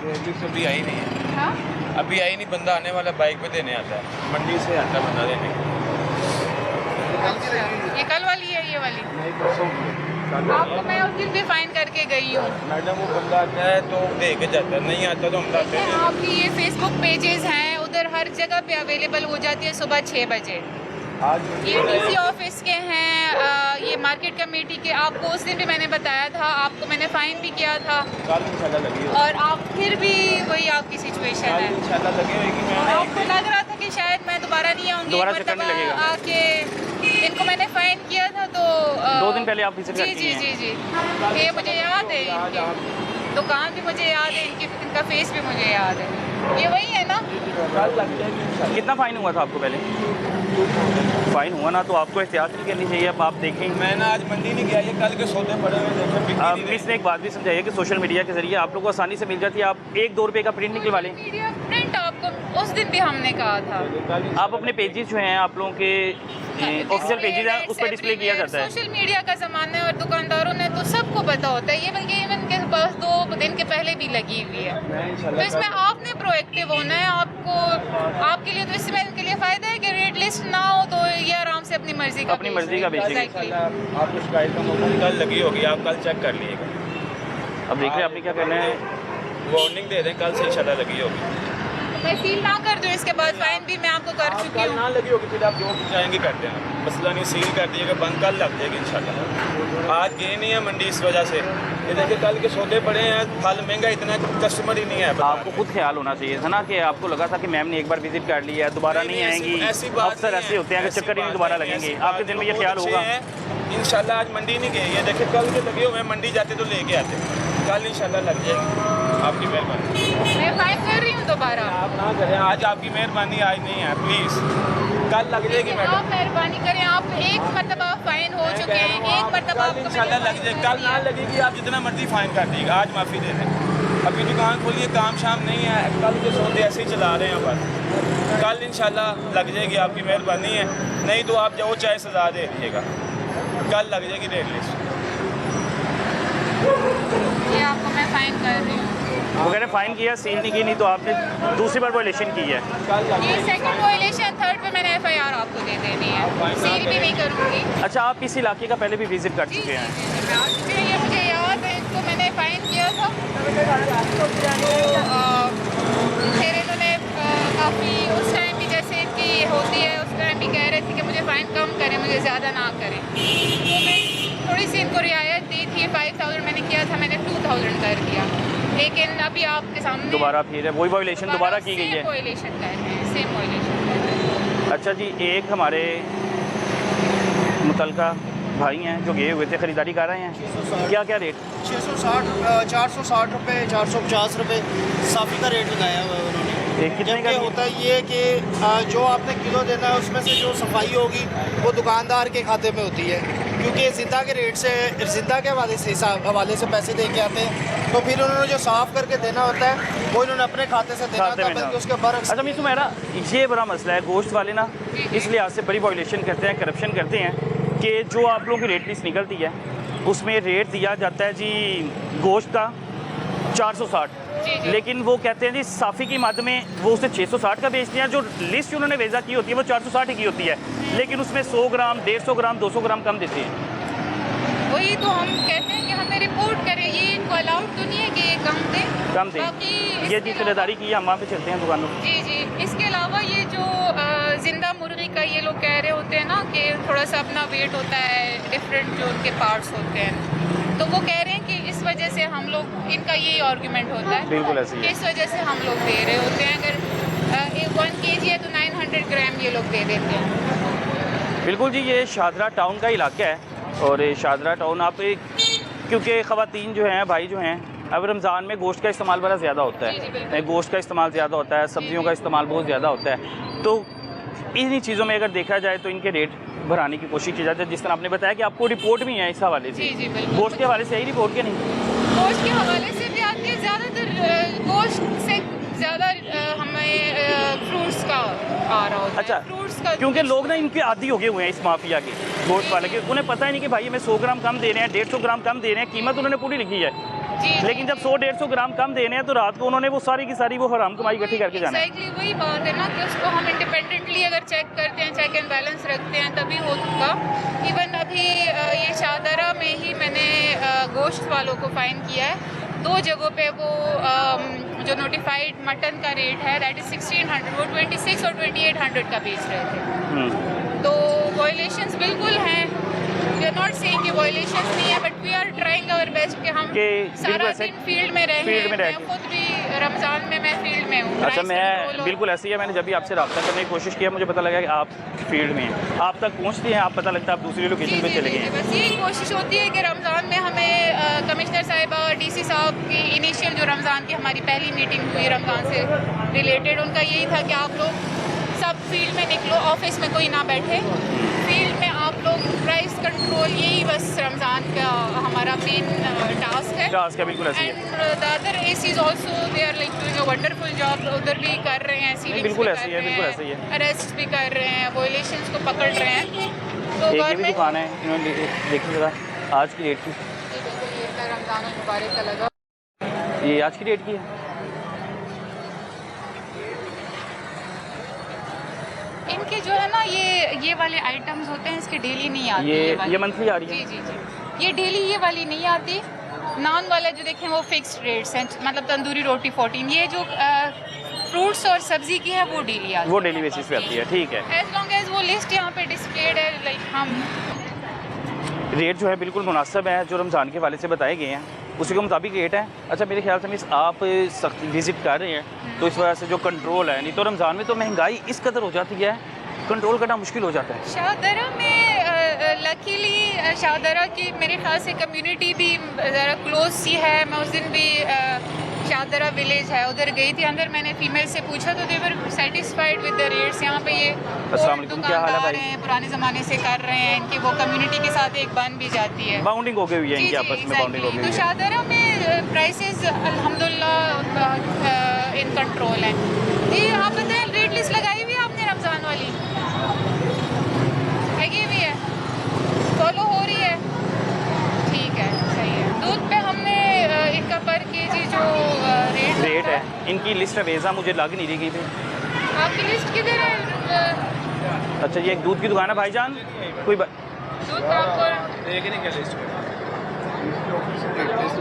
रेडलिस्ट अभी आई नहीं है। हाँ? अभी आई नहीं, बंदा आने वाला बाइक पे देने आता है, मंडी से आता है बंदा देने। अच्छा, ये कल वाली है, ये वाली? नहीं, परसों आपको मैं उस दिन भी फाइन करके गई हूँ। मैडम वो बंदा आता है तो दे के जाता है, नहीं आता तो हम लाते हैं। आपकी ये फेसबुक पेजेस हैं, उधर हर जगह पे अवेलेबल हो जाती है सुबह 6 बजे। आज ये डीसी ऑफिस के हैं, ये मार्केट कमेटी के। आपको उस दिन भी मैंने बताया था, आपको मैंने फाइन भी किया था, कल इंशाल्लाह लगी होगी। और आप फिर भी वही आपकी सिचुएशन कल है। इंशाल्लाह लगी होगी। मैं आपको लग रहा था कि शायद मैं दोबारा नहीं आऊँगी, दोबारा चक्कर नहीं लगेगा। आके इनको मैंने फाइन किया था तो 2 दिन पहले आप विजिट जी करती जी हैं। जी जी, ये मुझे याद है, इनकी दुकान भी मुझे याद है, इनका फेस भी मुझे याद है। ये वही है ना? कल लग जाएगी इंशाल्लाह। कितना फ़ाइन हुआ था आपको पहले? फ़ाइन हुआ ना, तो आपको एहतियात नहीं करनी चाहिए। अब आप देखें, मैं ना आज मंडी नहीं गया, ये कल के सौदे पड़े हुए देखे, बिक नहीं रहे। मिस ने एक बात भी समझाइए कि सोशल मीडिया के ज़रिए आप लोग को आसानी से मिल जाती है। आप 1-2 रुपये का प्रिंट निकलवा लें। मीडिया प्रिंट आपको उस दिन भी हमने कहा था, आप अपने पेजेस जो हैं, आप लोगों के ऑफिशियल पेजेस हैं, उस पर डिस्प्ले किया जाता है। सोशल मीडिया का ज़माना है और दुकानदारों ने तो सबको पता होता है। ये बल्कि इवन के पास 2 दिन के पहले भी लगी हुई है। तो इसमें आपने प्रोएक्टिव होना है। आपको, आपके लिए तो इसमें इनके लिए फ़ायदा है कि रेट लिस्ट ना हो तो ये आराम से अपनी मर्जी का बेचेंगे। आपको शिकायत का मौका कल लगी होगी, आप कल चेक कर लीजिएगा। अब देख रहे हैं आपने क्या करना है। वार्निंग दे दें, कल से इंशाल्लाह लगी होगी। मैं सील ना कर दूँ, इसके बाद फाइन भी मैं आपको कर चुकी कल हूँ। ना लगी होगी फिर आप जो चाहेंगे कर देना, मसला नहीं। सील कर दिएगा, बंद कल लग जाएगी इंशाल्लाह। आज गए नहीं है मंडी इस वजह से। ये देखिए कल के सौदे पड़े हैं, फल महंगा इतना, कस्टमर ही नहीं है। आपको खुद ख्याल होना चाहिए था ना कि आपको लगा था कि मैम ने एक बार विजिट कर लिया है, दोबारा नहीं आएंगी। अक्सर ऐसे होते हैं कि चक्कर ही नहीं दोबारा लगेंगे। आपके दिन में ये ख्याल होगा। इंशाल्लाह आज मंडी नहीं गए, ये देखिए कल के लगे हुए, मंडी जाते तो लेके आते। कल इंशाल्लाह लग जाएगी, आपकी मेहरबानी। मैं फाइन कर रही हूँ दोबारा। आप ना करें, आज आपकी मेहरबानी आज नहीं है, प्लीज़ कल लग जाएगी मैडम। आप मेहरबानी करें, आप एक मरतबा फाइन हो चुके हैं, एक मरतबा कल इंशाल्लाह लग जाएगी। कल ना लगेगी, आप जितना मर्जी फाइन कर दीजिएगा, आज माफ़ी दे दें। अभी दुकान खोलिए, काम शाम नहीं है, कल के सौदे ऐसे ही चला रहे हैं बस। कल इंशाल्लाह लग जाएगी, आपकी मेहरबानी है। नहीं तो आप जो चाहे सजा दे दीजिएगा, कल लग जाएगी रेट लिस्ट। ये आपको मैं फाइन कर रही हूँ। वो कह रहे फाइन किया, सील नहीं की, नहीं तो आपने दूसरी बार वायलेशन की है। ये सेकंड वायलेशन, थर्ड पे मैंने एफआईआर आपको दे देनी है, सील भी नहीं करूँगी। अच्छा, आप इस इलाके का पहले भी विजिट कर जी चुके हैं? जी, मैं आ चुकी हूँ, ये मुझे याद है। इनको मैंने फाइन किया था, तो फिर इन्होंने काफ़ी उस टाइम भी जैसे इनकी होती है, उस टाइम भी कह रहे थे कि मुझे फ़ाइन कम करें, मुझे ज़्यादा ना करें। तो मैं थोड़ी सी इनको रियायत दी थी। 5000 मैंने किया था, मैंने 2000 कर दिया। लेकिन अभी आपके सामने दोबारा फिर वही वायलेशन दोबारा की गई है। सेम वायलेशन कर रहे हैं, सेम वायलेशन कर रहे हैं। अच्छा जी, एक हमारे मुतलका भाई हैं जो गए हुए थे, ख़रीदारी कर रहे हैं। क्या क्या रेट? 660, 460 रुपये, 450 रुपये साफ़ी का रेट लगाया हुआ है उन्होंने। कितने का? जबकि होता ये है कि जो आपने किलो देना है उसमें से जो सफाई होगी वो दुकानदार के खाते में होती है, क्योंकि ज़िंदा के रेट से, ज़िंदा के हवाले से पैसे दे के आते हैं। तो फिर उन्होंने जो साफ़ करके देना होता है वो इन्होंने अपने खाते से देना होता है, बल्कि उसके बरक्स। अच्छा मिस मेरा ये बड़ा मसला है, गोश्त वाले ना इस लिहाज से बड़ी वायलेशन करते हैं, करप्शन करते हैं कि जो आप लोगों की रेट लिस्ट निकलती है उसमें रेट दिया जाता है जी गोश्त का 460, लेकिन वो कहते हैं जी साफ़ी की मद में वो उसे 660 का बेचते हैं। जो लिस्ट उन्होंने वेज़ा की होती है वो 460 ही की होती है, लेकिन उसमें 100 ग्राम, 150 ग्राम, 200 ग्राम कम देते हैं। वही तो हम कहते हैं कि हमें रिपोर्ट करें, ये इनको अलाउड तो नहीं है कि ये कम दें। बाकी ये जिम्मेदारी की हम वहाँ पे चलते हैं दुकानों। जी जी, इसके अलावा ये जो ज़िंदा मुर्गी का ये लोग कह रहे होते हैं ना कि थोड़ा सा अपना वेट होता है, डिफरेंट जो उनके पार्ट्स होते हैं, तो वो कह रहे हैं कि इस वजह से हम लोग, इनका यही आर्गूमेंट होता है, बिल्कुल ऐसे ही है। इस वजह से हम लोग दे रहे होते हैं। अगर 1 kg है तो 900 ग्राम ये लोग दे देते हैं। बिल्कुल जी, ये शादरा टाउन का इलाका है और ये शादरा टाउन आप क्योंकि ख़वातीन जो हैं, भाई जो हैं, अब रमज़ान में गोश्त का इस्तेमाल बड़ा ज़्यादा होता है, गोश्त का इस्तेमाल ज़्यादा होता है, सब्जियों का इस्तेमाल बहुत ज़्यादा होता है। तो इन्हीं चीज़ों में अगर देखा जाए तो इनके रेट बढ़ाने की कोशिश की जाती है। जिस तरह आपने बताया कि आपको रिपोर्ट भी है इस हवाले से, गोश्त के हवाले से यही रिपोर्ट के नहीं, गोश्त के हवाले से भी आती है, ज़्यादातर गोश्त से ज़्यादा हमें फ्रूट्स का आ रहा होता है। अच्छा, फ्रूट्स का, क्योंकि लोग ना इनके आदी हो गए हुए हैं इस माफिया के, गोश्त वाले के। उन्हें पता ही नहीं कि भाई हमें 100 ग्राम कम दे रहे हैं, 150 ग्राम कम दे रहे हैं, कीमत उन्होंने पूरी लिखी है। जी। लेकिन जब 100-150 ग्राम कम देने हैं तो रात को उन्होंने वो सारी की सारी वो हराम कमाई इकट्ठी करके जाना है। एग्जैक्टली वही बात है ना कि उसको हम इंडिपेंडेंटली अगर चेक करते हैं, चेक एंड बैलेंस रखते हैं, तभी होगा। इवन अभी ये शाहदरा में ही मैंने गोश्त वालों को फ़ाइन किया है 2 जगहों पे। वो जो नोटिफाइड मटन का रेट है दैट इज़ 1600, वो 26 और 2800 का बेच रहे थे। तो वायलेशंस बिल्कुल हैं। वी आर नॉट सेइंग कि वायलेशंस नहीं है, but we are trying our best कि हम सारा दिन फील्ड में रहें। मैं खुद भी रमज़ान में मैं फील्ड में हूँ। अच्छा, मैं बिल्कुल ऐसे ही है। मैंने जब भी आपसे रब्ता करने की कोशिश किया, मुझे पता लगा कि आप फील्ड में हैं, आप तक पहुँचती हैं, आप पता लगता है आप दूसरी लोकेशन पे चले गए हैं। बस यही कोशिश होती है कि रमज़ान में हमें कमिश्नर साहिबा और डीसी साहब की इनिशियल जो रमज़ान की हमारी पहली मीटिंग हुई रमज़ान से रिलेटेड, उनका यही था कि आप लोग सब फील्ड में निकलो, ऑफिस में कोई ना बैठे, फील्ड में आप लोग प्राइस कंट्रोल, यही बस रमज़ान का हमारा मेन टास्क है। टास्क है, बिल्कुल ऐसे ही है। And the other ACs also they are like doing a wonderful job. उधर भी कर रहे हैं, सीलिंग्स बिल्कुल भी ऐसे ही कर है, रहे बिल्कुल ऐसे ही हैं, है। अरेस्ट भी कर रहे हैं, वायलेशंस को पकड़ रहे हैं। तो एक ये भी गवर्नमेंट दुकान है, इन्होंने देखिए ज़रा आज की डेट की, ये रमज़ान मुबारक का लगा, ये आज की डेट की है। इनके जो है ना ये वाले आइटम्स होते हैं, इसके डेली नहीं आती। ये मंथली आ रही है। जी जी जी, ये डेली ये वाली नहीं आती। नान वाला जो देखें वो फिक्स्ड रेट्स हैं, मतलब तंदूरी रोटी 14। ये जो फ्रूट्स और सब्जी की है वो डेली आती है, वो डेली बेसिस पे आती है, ठीक है। एज लॉन्ग एज वो लिस्ट यहाँ पे डिस्प्लेड है, लाइक हम रेट जो है बिल्कुल मुनासिब है, जो रमज़ान के वाले से बताए गए हैं उसी के मुताबिक रेट है। अच्छा, मेरे ख्याल से मिस आप सख्त विज़िट कर रहे हैं तो इस वजह से जो कंट्रोल है, नहीं तो रमज़ान में तो महंगाई इस कदर हो जाती है, कंट्रोल करना मुश्किल हो जाता है। शाहदरा में लकीली शाहदरा की मेरे ख्याल से कम्युनिटी भी ज़रा क्लोज सी है। मैं उस दिन भी शाहदरा विलेज है उधर गई थी अंदर, मैंने फीमेल से पूछा तो देवर सेटिस्फाइड विद द रेट्स। यहाँ पे ये अस्सलाम वालेकुम, क्या हाल है दुकानदार भाई? हैं, पुराने ज़माने से कर रहे हैं, इनकी वो कम्युनिटी के साथ एक बन भी जाती है, बाउंडिंग हो गई हुई है इनकी आपस में, बाउंडिंग हो गई तो हुई है। शाहदरा में प्राइसेस अल्हम्दुलिल्लाह इन कंट्रोल हैं। जी आप बताएं, रेट लिस्ट लगाई हुई है आपने रमज़ान वाली? लगी हुई है, फॉलो हो रही है, ठीक है, सही है। दूध पे हमने इनका पर केजी जो रेट है, इनकी लिस्ट अवेज़ा मुझे लग नहीं रही थी। आपकी लिस्ट किधर है? अच्छा, ये एक दूध की दुकान है भाईजान, कोई दूध का आपको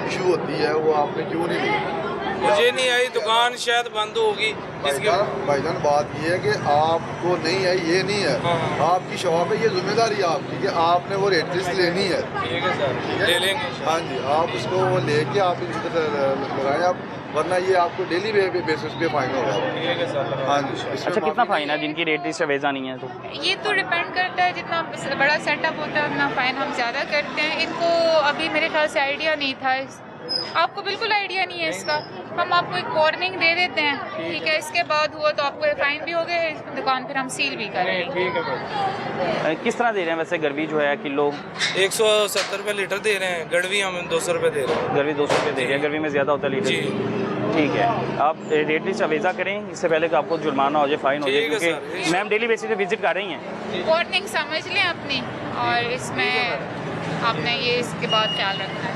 इशू होती है, वो आपने क्यों नहीं ली? मुझे नहीं आई, दुकान शायद बंद होगी। भाईजान बात ये है कि आपको नहीं आई ये नहीं है, हाँ। आपकी शॉप है, ये जिम्मेदारी है आपकी कि आपने वो रेट लिस्ट लेनी है। ठीक है सर, ले लेंगे। हाँ जी, आप उसको वो लेके आप इनसे लगाएं आप, वरना ये आपको डेली बेसिस पे फाइन होगा। ठीक है सर। हाँ जी। इसमें अच्छा, कितना फ़ाइन है जिनकी रेट लिस्ट अवेज़ा नहीं है? तो ये तो डिपेंड करता है, जितना बड़ा सेटअप होता है उतना फ़ाइन हम ज़्यादा करते हैं। इनको अभी मेरे ख्याल से आइडिया नहीं था, आपको बिल्कुल आइडिया नहीं है इसका। हम आपको एक वार्निंग दे देते हैं, ठीक है, इसके बाद हुआ तो आपको फाइन भी हो गए, दुकान फिर हम सील भी करेंगे। ठीक है भाई। किस तरह दे रहे हैं वैसे गरवी जो है किलो? 170 रुपये लीटर दे रहे हैं, गड़वी हम 200 रुपये दे रहे हैं। गरवी 200 रुपये दे रहे हैं, गरवी में ज़्यादा होता है लीटर। जी ठीक है, आप रेट लिस्ट अवेज़ा करें इससे पहले कि आपको जुर्माना हो जाए, फ़ाइन हो जाए, ठीक है क्योंकि सर। मैम डेली बेसिस पे विजिट कर रही हैं। वार्निंग समझ लें अपनी, और इसमें आपने ये इसके बाद ख्याल रखना है।